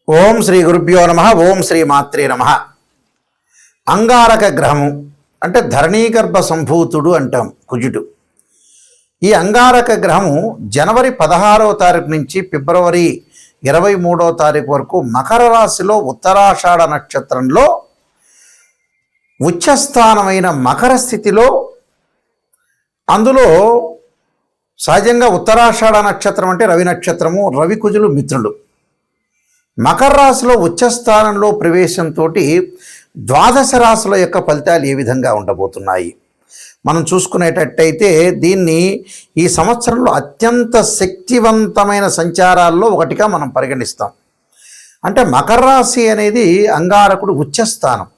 ఓం శ్రీ గురుభ్యో నమ. ఓం శ్రీ మాత్రే నమ. అంగారక గ్రహము అంటే ధరణీగర్భ సంభూతుడు అంటాం కుజుడు. ఈ అంగారక గ్రహము జనవరి 16వ తారీఖు నుంచి ఫిబ్రవరి 23వ తారీఖు వరకు మకర రాశిలో ఉత్తరాషాఢ నక్షత్రంలో ఉచ్చస్థానమైన మకర స్థితిలో, అందులో సహజంగా ఉత్తరాషాఢ నక్షత్రం అంటే రవి నక్షత్రము, రవి కుజులు మిత్రులు. మకర రాశిలో ఉచ్చస్థానంలో ప్రవేశంతో ద్వాదశ రాశుల యొక్క ఫలితాలు ఏ విధంగా ఉండబోతున్నాయి మనం చూసుకునేటట్టయితే, దీన్ని ఈ సంవత్సరంలో అత్యంత శక్తివంతమైన సంచారాల్లో ఒకటిగా మనం పరిగణిస్తాం. అంటే మకర రాశి అనేది అంగారకుడు ఉచ్చస్థానం.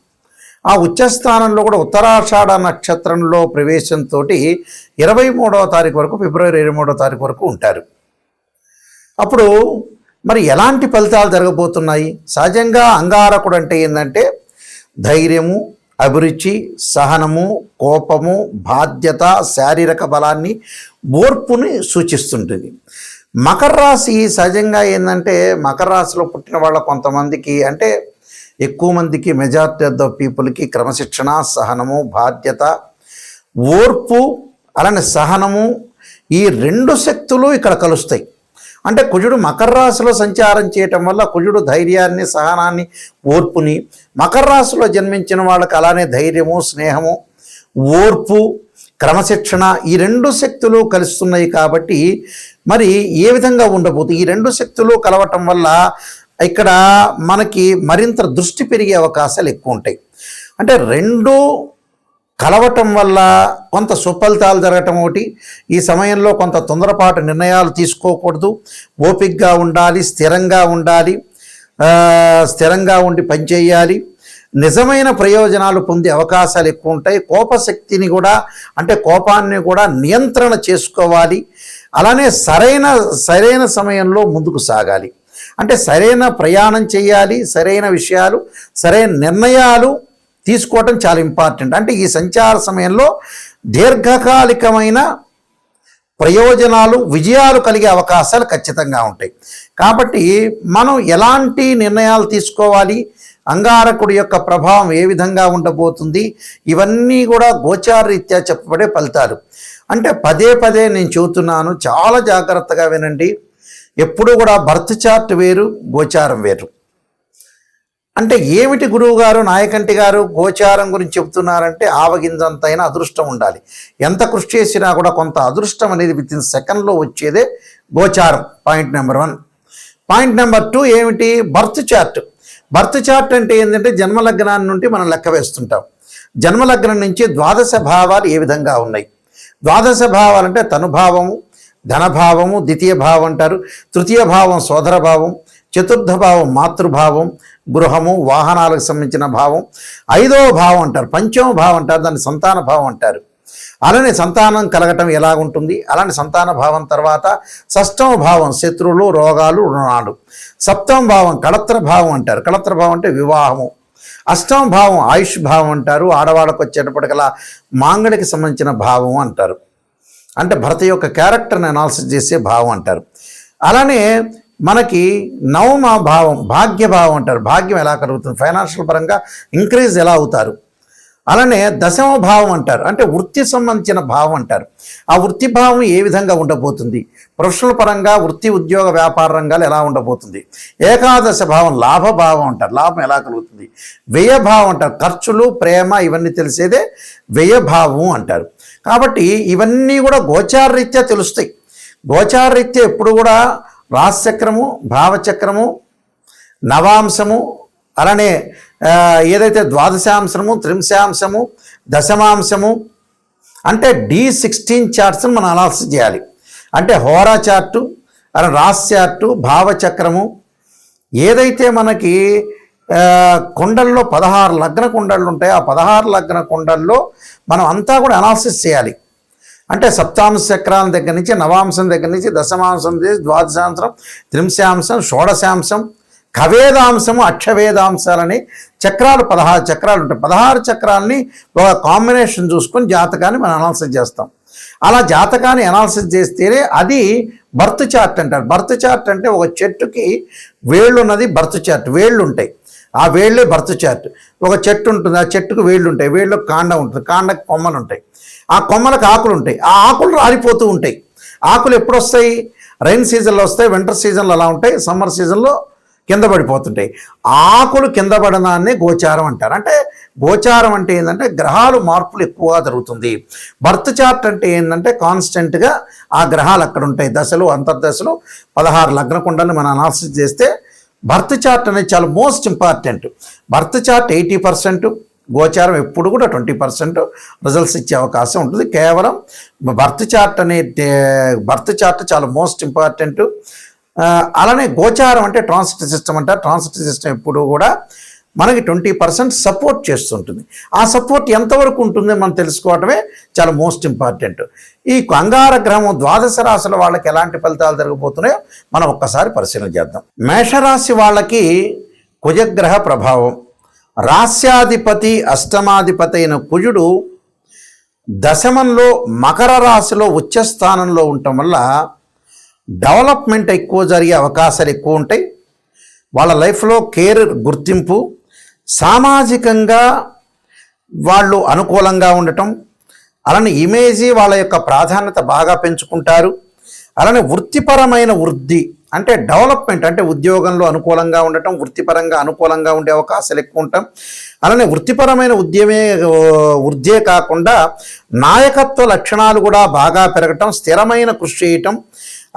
ఆ ఉచ్చస్థానంలో కూడా ఉత్తరాషాఢ నక్షత్రంలో ప్రవేశంతో 23వ తారీఖు వరకు, ఫిబ్రవరి 23వ తారీఖు వరకు ఉంటారు. అప్పుడు మరి ఎలాంటి ఫలితాలు జరగబోతున్నాయి? సహజంగా అంగారకుడు అంటే ఏంటంటే ధైర్యము, అభిరుచి, సహనము, కోపము, బాధ్యత, శారీరక బలాన్ని, ఓర్పుని సూచిస్తుంటుంది. మకర రాశి సహజంగా ఏంటంటే మకర రాశిలో పుట్టిన వాళ్ళ కొంతమందికి, అంటే ఎక్కువ మందికి, మెజారిటీ ఆఫ్ ద పీపుల్కి క్రమశిక్షణ, సహనము, బాధ్యత, ఓర్పు, అలానే సహనము, ఈ రెండు శక్తులు ఇక్కడ కలుస్తాయి. అంటే కుజుడు మకర రాశిలో సంచారం చేయటం వల్ల కుజుడు ధైర్యాన్ని, సహనాన్ని, ఓర్పుని, మకర రాశిలో జన్మించిన వాళ్ళకి అలానే ధైర్యము, స్నేహము, ఓర్పు, క్రమశిక్షణ, ఈ రెండు శక్తులు కలుస్తున్నాయి. కాబట్టి మరి ఏ విధంగా ఉండబోతుంది? ఈ రెండు శక్తులు కలవటం వల్ల ఇక్కడ మనకి మరింత దృష్టి పెరిగే అవకాశాలు ఎక్కువ ఉంటాయి. అంటే రెండు కలవటం వల్ల కొంత సుఫలితాలు జరగటం ఒకటి. ఈ సమయంలో కొంత తొందరపాటు నిర్ణయాలు తీసుకోకూడదు, ఓపికగా ఉండాలి, స్థిరంగా ఉండాలి, స్థిరంగా ఉండి పనిచేయాలి. నిజమైన ప్రయోజనాలు పొందే అవకాశాలు ఎక్కువ ఉంటాయి. కోపశక్తిని కూడా, అంటే కోపాన్ని కూడా నియంత్రణ చేసుకోవాలి. అలానే సరైన సమయంలో ముందుకు సాగాలి. అంటే సరైన ప్రయాణం చేయాలి, సరైన విషయాలు, సరైన నిర్ణయాలు తీసుకోవటం చాలా ఇంపార్టెంట్. అంటే ఈ సంచార సమయంలో దీర్ఘకాలికమైన ప్రయోజనాలు, విజయాలు కలిగే అవకాశాలు ఖచ్చితంగా ఉంటాయి. కాబట్టి మనం ఎలాంటి నిర్ణయాలు తీసుకోవాలి, అంగారకుడి యొక్క ప్రభావం ఏ విధంగా ఉండబోతుంది, ఇవన్నీ కూడా గోచారరీత్యా చెప్పబడే ఫలితాలు. అంటే పదే పదే నేను చెబుతున్నాను, చాలా జాగ్రత్తగా వినండి. ఎప్పుడు కూడా బర్త్ చార్ట్ వేరు, గోచారం వేరు. అంటే ఏమిటి గురువు గారు, నాయకంటి గారు గోచారం గురించి చెబుతున్నారంటే, ఆవగింజంతైనా అదృష్టం ఉండాలి. ఎంత కృషి చేసినా కూడా కొంత అదృష్టం అనేది వితిన్ సెకండ్లో వచ్చేదే గోచారం. Point number 1. పాయింట్ నెంబర్ 2 ఏమిటి? Birth chart. బర్త్ చార్ట్ అంటే ఏంటంటే జన్మలగ్నాన్ని నుండి మనం లెక్క వేస్తుంటాం. జన్మలగ్నం నుంచి ద్వాదశ భావాలు ఏ విధంగా ఉన్నాయి. ద్వాదశ భావాలు అంటే తనుభావము, ధనభావము, ద్వితీయ భావం అంటారు, తృతీయ భావం సోదర భావం, చతుర్థ భావం మాతృభావం, గృహము, వాహనాలకు సంబంధించిన భావం, 5వ భావం అంటారు, పంచమ భావం అంటారు, దాన్ని సంతాన భావం అంటారు. అలానే సంతానం కలగటం ఎలాగుంటుంది, అలానే సంతాన భావం తర్వాత 6వ భావం శత్రువులు, రోగాలు, రుణాలు, 7వ భావం కళత్ర భావం అంటారు. కళత్ర భావం అంటే వివాహము, 8వ భావం ఆయుష్ భావం అంటారు. ఆడవాళ్ళకు వచ్చేటప్పటికలా మాంగళికి సంబంధించిన భావం అంటారు. అంటే భర్త యొక్క క్యారెక్టర్ని అనాలిసిస్ చేసే భావం అంటారు. అలానే మనకి 9వ భావం భాగ్యభావం అంటారు. భాగ్యం ఎలా కలుగుతుంది, ఫైనాన్షియల్ పరంగా ఇంక్రీజ్ ఎలా అవుతారు. అలానే 10వ భావం అంటారు, అంటే వృత్తి సంబంధించిన భావం అంటారు. ఆ వృత్తి భావం ఏ విధంగా ఉండబోతుంది, ప్రొఫెషనల్ పరంగా వృత్తి, ఉద్యోగ, వ్యాపార రంగాలు ఎలా ఉండబోతుంది. 11వ భావం లాభభావం అంటారు, లాభం ఎలా కలుగుతుంది. వ్యయభావం అంటారు, ఖర్చులు, ప్రేమ, ఇవన్నీ తెలిసేదే వ్యయభావం అంటారు. కాబట్టి ఇవన్నీ కూడా గోచారరీత్యా తెలుస్తాయి. గోచారరీత్యా ఎప్పుడు కూడా రాశిచక్రము, భావచక్రము, నవాంశము, అలానే ఏదైతే ద్వాదశాంశము, త్రింశాంశము, దశమాంశము, అంటే D16 చార్ట్స్ని మనం అనాలిసిస్ చేయాలి. అంటే హోరా చార్టు, అలా రాశి చార్టు, భావచక్రము, ఏదైతే మనకి కుండల్లో 16 లగ్న కుండళ్ళు ఉంటాయి, ఆ 16 లగ్న కుండల్లో మనం అంతా కూడా అనాలిసిస్ చేయాలి. అంటే సప్తాంశ చక్రాల దగ్గర నుంచి, నవాంశం దగ్గర నుంచి, దశమాంశం, ద్వాదశాంశం, త్రింశాంశం, షోడశాంశం, కవేదాంశము, అక్షవేదాంశాలని చక్రాలు 16 చక్రాలు ఉంటాయి. 16 చక్రాలని ఒక కాంబినేషన్ చూసుకొని జాతకాన్ని మనం అనాలిసిస్ చేస్తాం. అలా జాతకాన్ని అనాలిసిస్ చేస్తేనే అది బర్త్ చార్ట్ అంటారు. బర్త్ చార్ట్ అంటే ఒక చెట్టుకి వేళ్ళు ఉన్నది బర్త్ చార్ట్, వేళ్ళు ఉంటాయి, ఆ వేళ్ళే బర్త్ చార్ట్. ఒక చెట్టు ఉంటుంది, ఆ చెట్టుకు వేళ్ళు ఉంటాయి, వేళ్ళకు కాండం ఉంటుంది, కాండకు కొమ్మలు ఉంటాయి, ఆ కొమ్మలకు ఆకులు ఉంటాయి, ఆ ఆకులు రాలిపోతూ ఉంటాయి. ఆకులు ఎప్పుడు వస్తాయి? రైన్ సీజన్లో వస్తాయి, వింటర్ సీజన్లో అలా ఉంటాయి, సమ్మర్ సీజన్లో కింద పడిపోతుంటాయి. ఆకులు కింద పడడాన్ని గోచారం అంటారు. అంటే గోచారం అంటే ఏంటంటే గ్రహాలు మార్పులు ఎక్కువగా జరుగుతుంది. బర్త్ చార్ట్ అంటే ఏంటంటే కాన్స్టెంట్గా ఆ గ్రహాలు అక్కడ ఉంటాయి, దశలు అంతర్దశలు 16 లగ్న కుండల్ని మనం అనాలిసిస్ చేస్తే బర్త్ చార్ట్ అనేది చాలా మోస్ట్ ఇంపార్టెంట్. బర్త్ చార్ట్ 80%, గోచారం ఎప్పుడు కూడా 20% రిజల్ట్స్ ఇచ్చే అవకాశం ఉంటుంది. కేవలం బర్త్ చార్ట్ చాలా మోస్ట్ ఇంపార్టెంట్. అలానే గోచారం అంటే ట్రాన్సిట్ సిస్టమ్ అంటారు. ట్రాన్సిట్ సిస్టమ్ ఎప్పుడు కూడా మనకి 20% సపోర్ట్ చేస్తుంటుంది. ఆ సపోర్ట్ ఎంతవరకు ఉంటుందో మనం తెలుసుకోవటమే చాలా మోస్ట్ ఇంపార్టెంట్. ఈ అంగారగ్రహం ద్వాదశ రాశుల వాళ్ళకి ఎలాంటి ఫలితాలు జరగబోతున్నాయో మనం ఒక్కసారి పరిశీలన చేద్దాం. మేషరాశి వాళ్ళకి కుజగ్రహ ప్రభావం, రాస్యాధిపతి అష్టమాధిపతి అయిన కుజుడు దశమంలో మకర రాశిలో ఉచ్చస్థానంలో ఉండటం వల్ల డెవలప్మెంట్ ఎక్కువ జరిగే అవకాశాలు ఎక్కువ ఉంటాయి. వాళ్ళ లైఫ్లో కేర్, గుర్తింపు, సామాజికంగా వాళ్ళు అనుకూలంగా ఉండటం, అలానే ఇమేజీ వాళ్ళ యొక్క ప్రాధాన్యత బాగా పెంచుకుంటారు. అలానే వృత్తిపరమైన వృద్ధి అంటే డెవలప్మెంట్ అంటే ఉద్యోగంలో అనుకూలంగా ఉండటం, వృత్తిపరంగా అనుకూలంగా ఉండే అవకాశాలు ఎక్కువ ఉంటాం. అలానే వృత్తిపరమైన వృద్ధే కాకుండా నాయకత్వ లక్షణాలు కూడా బాగా పెరగటం, స్థిరమైన కృషి చేయటం,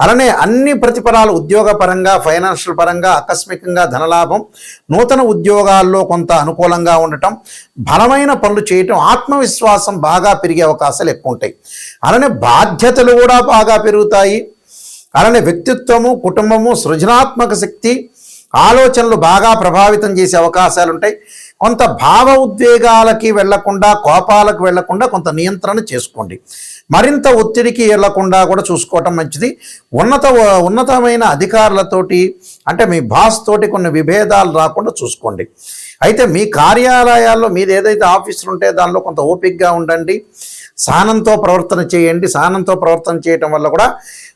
అలానే అన్ని ప్రతిఫలాలు ఉద్యోగపరంగా, ఫైనాన్షియల్ పరంగా, ఆకస్మికంగా ధనలాభం, నూతన ఉద్యోగాల్లో కొంత అనుకూలంగా ఉండటం, బలమైన పనులు చేయటం, ఆత్మవిశ్వాసం బాగా పెరిగే అవకాశాలు ఎక్కువ ఉంటాయి. అలానే బాధ్యతలు కూడా బాగా పెరుగుతాయి. అలానే వ్యక్తిత్వము, కుటుంబము, సృజనాత్మక శక్తి, ఆలోచనలు బాగా ప్రభావితం చేసే అవకాశాలు ఉంటాయి. కొంత భావ ఉద్వేగాలకి వెళ్లకుండా, కోపాలకు వెళ్లకుండా కొంత నియంత్రణ చేసుకోండి. మరింత ఒత్తిడికి వెళ్లకుండా కూడా చూసుకోవటం మంచిది. ఉన్నతమైన అధికారులతోటి అంటే మీ బాస్ తోటి కొన్ని విభేదాలు రాకుండా చూసుకోండి. అయితే మీ కార్యాలయాల్లో మీరు ఏదైతే ఆఫీసులు ఉంటే దానిలో కొంత ఓపికగా ఉండండి, సహనంతో ప్రవర్తన చేయండి. సహనంతో ప్రవర్తన చేయటం వల్ల కూడా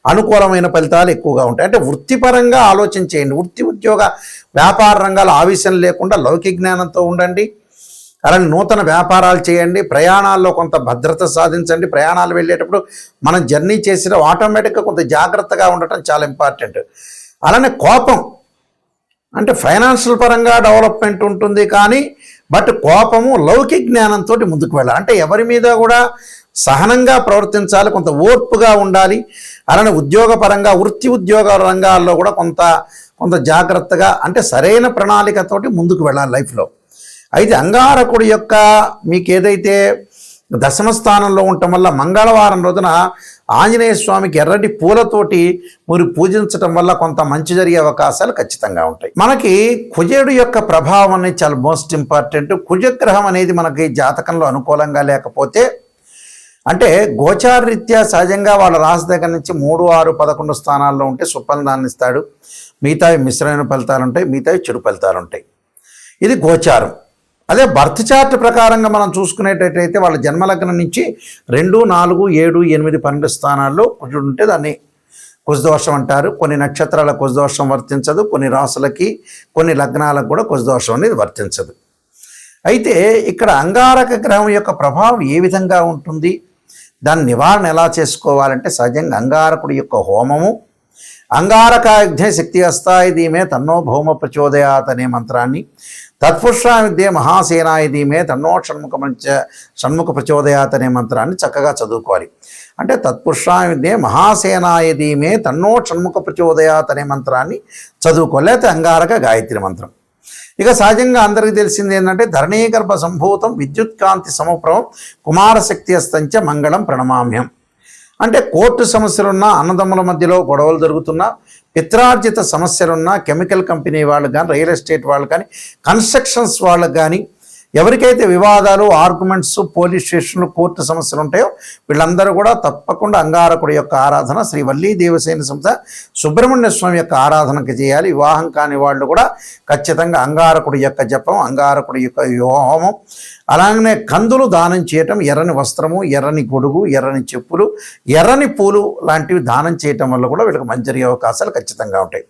అనుకూలమైన ఫలితాలు ఎక్కువగా ఉంటాయి. అంటే వృత్తిపరంగా ఆలోచన చేయండి. వృత్తి, ఉద్యోగ, వ్యాపార రంగాల ఆవేశం లేకుండా లౌకిక జ్ఞానంతో ఉండండి. అలానే నూతన వ్యాపారాలు చేయండి. ప్రయాణాల్లో కొంత భద్రత సాధించండి. ప్రయాణాలు వెళ్ళేటప్పుడు మనం జర్నీ చేసిన ఆటోమేటిక్గా కొంత జాగ్రత్తగా ఉండటం చాలా ఇంపార్టెంట్. అలానే కోపం అంటే ఫైనాన్షియల్ పరంగా డెవలప్మెంట్ ఉంటుంది, కానీ బట్ కోపము లౌకిక జ్ఞానంతో ముందుకు వెళ్ళాలి. అంటే ఎవరి మీద కూడా సహనంగా ప్రవర్తించాలి, కొంత ఓర్పుగా ఉండాలి. అలానే ఉద్యోగపరంగా ఉద్యోగ రంగాల్లో కూడా కొంత జాగ్రత్తగా అంటే సరైన ప్రణాళికతోటి ముందుకు వెళ్ళాలి లైఫ్లో. అయితే అంగారకుడి యొక్క మీకు ఏదైతే దశమ స్థానంలో ఉండటం వల్ల మంగళవారం రోజున ఆంజనేయ స్వామికి ఎర్రటి పూలతోటి మీరు పూజించటం వల్ల కొంత మంచి జరిగే అవకాశాలు ఖచ్చితంగా ఉంటాయి. మనకి కుజుడు యొక్క ప్రభావం అనేది చాలా మోస్ట్ ఇంపార్టెంట్. కుజగ్రహం అనేది మనకి జాతకంలో అనుకూలంగా లేకపోతే అంటే గోచారరీత్యా సహజంగా వాళ్ళ రాశి దగ్గర నుంచి 3, 6, 11 స్థానాల్లో ఉంటే సుఫలితాన్ని ఇస్తాడు. మిగతావి మిశ్రమైన ఫలితాలు ఉంటాయి, మిగతావి చెడు ఫలితాలు ఉంటాయి. ఇది గోచారం. అదే బర్త్ చార్ట్ ప్రకారంగా మనం చూసుకునేటట్టయితే వాళ్ళ జన్మలగ్నం నుంచి 2, 4, 7, 8, 12 స్థానాల్లో కుజుడు ఉంటే దాన్ని కుజదోషం అంటారు. కొన్ని నక్షత్రాల కుజదోషం వర్తించదు, కొన్ని రాసులకి, కొన్ని లగ్నాలకు కూడా కుజదోషం అనేది వర్తించదు. అయితే ఇక్కడ అంగారక గ్రహం యొక్క ప్రభావం ఏ విధంగా ఉంటుంది, దాని నివారణ ఎలా చేసుకోవాలంటే సహజంగా అంగారకుడి యొక్క హోమము, అంగారకాగ్నే శక్తి అస్తాయి ధీమే తన్నో భౌమ ప్రచోదయాత్ అనే మంత్రాన్ని, తత్పురుషా విద్యే మహాసేనాయ ధీమే తన్నో షణ్ముఖ ప్రచోదయాత్ అనే మంత్రాన్ని చక్కగా చదువుకోవాలి. అంటే తత్పురుషా విద్యే మహాసేనాయ ధీమే తన్నో షణ్ముఖ ప్రచోదయాత్ అనే మంత్రాన్ని చదువుకోవాలి. లేకపోతే అంగారక గాయత్రి మంత్రం. ఇక సహజంగా అందరికీ తెలిసింది ఏంటంటే ధరణీగర్భ సంభూతం విద్యుత్కాంతి సమప్రభం కుమారశక్తి అస్తంచ మంగళం ప్రణమామ్యం. అంటే కోర్టు సమస్యలున్నా, అన్నదమ్ముల మధ్యలో గొడవలు జరుగుతున్నా, పిత్రార్జిత సమస్యలున్నా, కెమికల్ కంపెనీ వాళ్ళు కానీ, రియల్ ఎస్టేట్ వాళ్ళు కానీ, కన్స్ట్రక్షన్స్ వాళ్ళకు కానీ, ఎవరికైతే వివాదాలు, ఆర్గ్యుమెంట్స్, పోలీస్ స్టేషన్లు, కోర్టు సమస్యలు ఉంటాయో వీళ్ళందరూ కూడా తప్పకుండా అంగారకుడి యొక్క ఆరాధన, శ్రీ వల్లీ దేవసేన సంస్థ సుబ్రహ్మణ్య స్వామి యొక్క ఆరాధనకి చేయాలి. వివాహం కాని వాళ్ళు కూడా ఖచ్చితంగా అంగారకుడి యొక్క జపం, అంగారకుడి యొక్క హోమం, అలాగనే కందులు దానం చేయటం, ఎర్రని వస్త్రము, ఎర్రని గొడుగు, ఎర్రని చెప్పులు, ఎర్రని పూలు లాంటివి దానం చేయటం వల్ల కూడా వీళ్ళకి మంచి జరిగే అవకాశాలు ఖచ్చితంగా ఉంటాయి.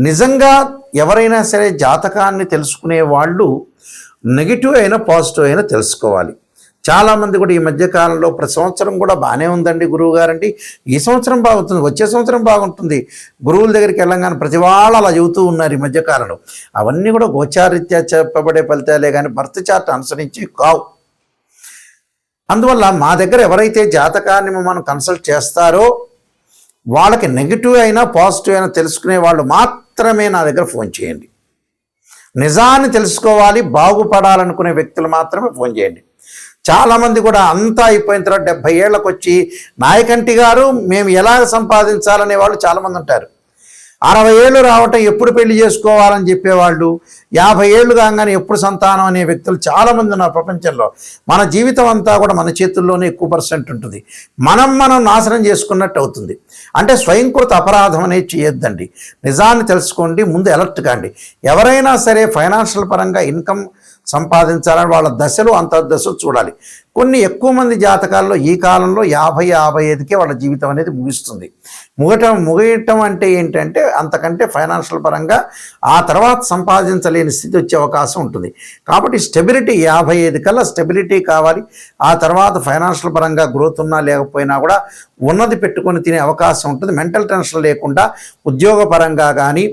నిజంగా ఎవరైనా సరే జాతకాన్ని తెలుసుకునే వాళ్ళు నెగిటివ్ అయినా పాజిటివ్ అయినా తెలుసుకోవాలి. చాలామంది కూడా ఈ మధ్యకాలంలో ప్రతి సంవత్సరం కూడా బాగానే ఉందండి గురువు గారండి, ఈ సంవత్సరం బాగుంటుంది, వచ్చే సంవత్సరం బాగుంటుంది, గురువుల దగ్గరికి వెళ్ళంగానే ప్రతి వాళ్ళు అలా చెబుతూ ఉన్నారు ఈ మధ్యకాలంలో. అవన్నీ కూడా గోచారీత్యా చెప్పబడే ఫలితాలే కానీ బర్త్ చార్ట్ అనుసరించి కావు. అందువల్ల మా దగ్గర ఎవరైతే జాతకాన్ని మనం కన్సల్ట్ చేస్తారో వాళ్ళకి నెగిటివ్ అయినా పాజిటివ్ అయినా తెలుసుకునే వాళ్ళు మాత్రమే నా దగ్గర ఫోన్ చేయండి. నిజాన్ని తెలుసుకోవాలి, బాగుపడాలనుకునే వ్యక్తులు మాత్రమే ఫోన్ చేయండి. చాలామంది కూడా అంతా అయిపోయిన తర్వాత 70 ఏళ్ళకు వచ్చి నాయకంటి గారు మేము ఎలా సంపాదించాలనే వాళ్ళు చాలామంది ఉంటారు. 60 ఏళ్ళు రావటం ఎప్పుడు పెళ్లి చేసుకోవాలని చెప్పేవాళ్ళు, 50 ఏళ్ళు కాగానే ఎప్పుడు సంతానం అనే వ్యక్తులు చాలామంది ఉన్నారు ప్రపంచంలో. మన జీవితం అంతా కూడా మన చేతుల్లోనే ఎక్కువ పర్సెంట్ ఉంటుంది. మనం నాశనం చేసుకున్నట్టు అవుతుంది. అంటే స్వయంకృత అపరాధం అనేది చేయొద్దండి. నిజాన్ని తెలుసుకోండి, ముందు అలర్ట్ కాండి. ఎవరైనా సరే ఫైనాన్షియల్ పరంగా ఇన్కమ్ సంపాదించాలని వాళ్ళ దశలు అంతర్దశలు చూడాలి. కొన్ని ఎక్కువ మంది జాతకాల్లో ఈ కాలంలో 50-55కే వాళ్ళ జీవితం అనేది ముగుస్తుంది. ముగియటం అంటే ఏంటంటే అంతకంటే ఫైనాన్షియల్ పరంగా ఆ తర్వాత సంపాదించలేని స్థితి వచ్చే అవకాశం ఉంటుంది. కాబట్టి స్టెబిలిటీ 55 కల్లా స్టెబిలిటీ కావాలి. ఆ తర్వాత ఫైనాన్షియల్ పరంగా గ్రోత్ ఉన్నా లేకపోయినా కూడా ఉన్నది పెట్టుకొని తినే అవకాశం ఉంటుంది. మెంటల్ టెన్షన్ లేకుండా ఉద్యోగపరంగా కానీ,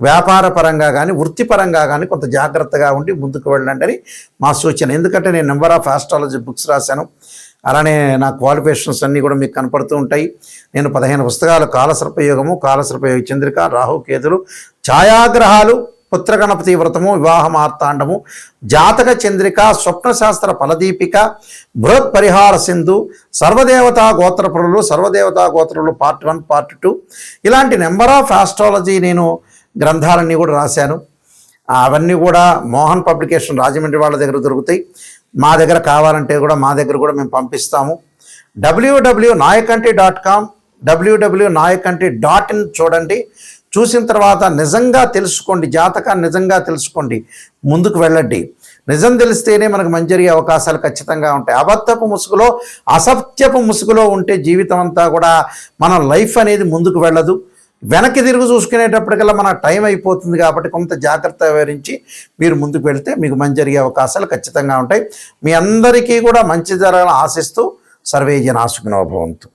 వ్యాపార పరంగా కానీ, వృత్తిపరంగా కానీ కొంత జాగ్రత్తగా ఉండి ముందుకు వెళ్ళండి అని మా సూచన. ఎందుకంటే నేను నెంబర్ ఆఫ్ ఆస్ట్రాలజీ బుక్స్ రాశాను, అలానే నా క్వాలిఫికేషన్స్ అన్నీ కూడా మీకు కనపడుతూ ఉంటాయి. నేను 15 పుస్తకాలు, కాలసర్పయోగము, కాలసర్పయోగ చంద్రిక, రాహుకేతులు, ఛాయాగ్రహాలు, పుత్రగణపతి వ్రతము, వివాహ మార్తాండము, జాతక చంద్రిక, స్వప్నశాస్త్ర ఫలదీపిక, బృహత్ పరిహార సింధు, సర్వదేవతా గోత్రపురులు, సర్వదేవతా గోత్రపురులు పార్ట్ 1, పార్ట్ 2 ఇలాంటి నెంబర్ ఆఫ్ ఆస్ట్రాలజీ నేను గ్రంథాలన్నీ కూడా రాశాను. అవన్నీ కూడా మోహన్ పబ్లికేషన్ రాజమండ్రి వాళ్ళ దగ్గర దొరుకుతాయి. మా దగ్గర కావాలంటే కూడా మా దగ్గర కూడా మేము పంపిస్తాము. www.nayakanti.com, www.nayakanti.in చూడండి. చూసిన తర్వాత నిజంగా తెలుసుకోండి, జాతకాన్ని నిజంగా తెలుసుకోండి, ముందుకు వెళ్ళండి. నిజం తెలిస్తేనే మనకు మంచి జరిగే అవకాశాలు ఖచ్చితంగా ఉంటాయి. అబద్ధపు ముసుగులో, అసత్యపు ముసుగులో ఉంటే జీవితం అంతా కూడా మన లైఫ్ అనేది ముందుకు వెళ్ళదు. వెనక్కి తిరిగి చూసుకునేటప్పటికల్లా మన టైం అయిపోతుంది. కాబట్టి కొంత జాగ్రత్త వివరించి మీరు ముందుకు వెళ్తే మీకు మంచి జరిగే అవకాశాలు ఖచ్చితంగా ఉంటాయి. మీ అందరికీ కూడా మంచి జరగాలని ఆశిస్తూ సర్వే జనా సుఖినో భవంతు.